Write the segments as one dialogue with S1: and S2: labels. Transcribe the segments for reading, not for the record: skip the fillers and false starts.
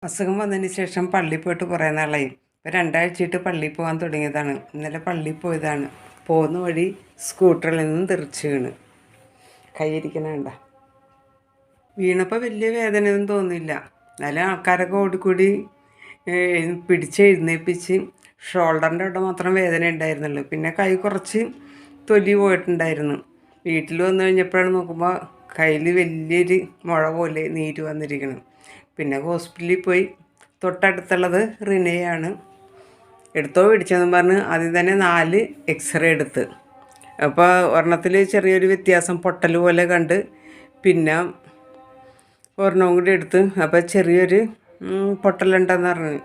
S1: അസുഖം വന്നതിന് ശേഷം പള്ളിയിൽ പോയിട്ട് കുറേ നാളായി. ഇപ്പോൾ 2 ആഴ്ചയായിട്ട് പള്ളിയിൽ പോകാൻ തുടങ്ങിയതാണ്. ഇന്നലെ പള്ളിയിൽ പോയതാണ്. പോകുന്ന വഴി സ്കൂട്ടറിൽ നിന്നും തെറിച്ച് വീണ്. കൈയിരിക്കണ വേണ്ട. വീണപ്പോൾ വലിയ വേദനയൊന്നും തോന്നില്ല. എന്നാലും ആൾക്കാരൊക്കെ ഓടിക്കൂടി പിടിച്ചെഴുന്നേൽപ്പിച്ച് ഷോൾഡറിൻ്റെ അവിടെ മാത്രം വേദന ഉണ്ടായിരുന്നുള്ളൂ. പിന്നെ കൈ കുറച്ച് തൊലി പോയിട്ടുണ്ടായിരുന്നു. വീട്ടിൽ വന്നു കഴിഞ്ഞപ്പോഴാണ് നോക്കുമ്പോൾ കയ്യിൽ വലിയൊരു മുഴ പോലെ നീര് വന്നിരിക്കണം. പിന്നെ ഹോസ്പിറ്റലിൽ പോയി. തൊട്ടടുത്തുള്ളത് റിനയാണ്. എടുത്തോ പിടിച്ചതെന്ന് പറഞ്ഞ് ആദ്യം തന്നെ 4 എക്സ്റേ എടുത്ത്. അപ്പോൾ ഒരെണ്ണത്തിൽ ചെറിയൊരു വ്യത്യാസം പൊട്ടൽ പോലെ കണ്ട്. പിന്നെ ഒരെണ്ണം കൂടി എടുത്ത് അപ്പോൾ ചെറിയൊരു പൊട്ടലുണ്ടെന്ന് പറഞ്ഞു.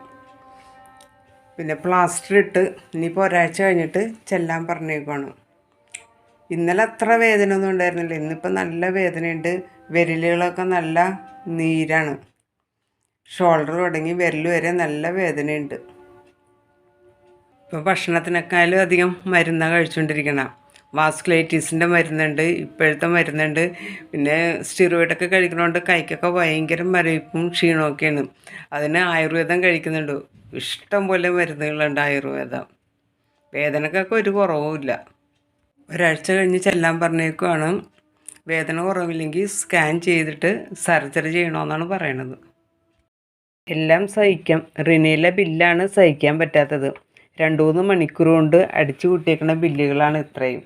S1: പിന്നെ പ്ലാസ്റ്റർ ഇട്ട് ഇനിയിപ്പോൾ ഒരാഴ്ച കഴിഞ്ഞിട്ട് ചെല്ലാൻ പറഞ്ഞേക്കാണ്. ഇന്നലെ അത്ര വേദന ഒന്നും ഉണ്ടായിരുന്നില്ല. ഇന്നിപ്പോൾ നല്ല വേദനയുണ്ട്. വിരലുകളൊക്കെ നല്ല നീരാണ്. ഷോൾഡർ തുടങ്ങി വിരൽ വരെ നല്ല വേദനയുണ്ട്. ഇപ്പോൾ ഭക്ഷണത്തിനേക്കാളും അധികം മരുന്നാണ് കഴിച്ചുകൊണ്ടിരിക്കണം. വാസ്കുലൈറ്റിസിൻ്റെ മരുന്നുണ്ട്, ഇപ്പോഴത്തെ മരുന്നുണ്ട്. പിന്നെ സ്റ്റിറോയിഡൊക്കെ കഴിക്കുന്നതുകൊണ്ട് കൈക്കൊക്കെ ഭയങ്കര മരവിപ്പും ക്ഷീണമൊക്കെയാണ്. അതിന് ആയുർവേദം കഴിക്കുന്നുണ്ട്. ഇഷ്ടം പോലെ മരുന്നുകളുണ്ട് ആയുർവേദം. വേദനക്കൊക്കെ ഒരു കുറവുമില്ല. ഒരാഴ്ച കഴിഞ്ഞ് ചെല്ലാൻ പറഞ്ഞേക്കുവാണ്. വേദന കുറവില്ലെങ്കിൽ സ്കാൻ ചെയ്തിട്ട് സർജറി ചെയ്യണമെന്നാണ് പറയണത്. എല്ലാം സഹിക്കാം. റിനയിലെ ബില്ലാണ് സഹിക്കാൻ പറ്റാത്തത്. 2-3 മണിക്കൂർ കൊണ്ട് അടിച്ചു കൂട്ടിയേക്കുന്ന ബില്ലുകളാണ് ഇത്രയും.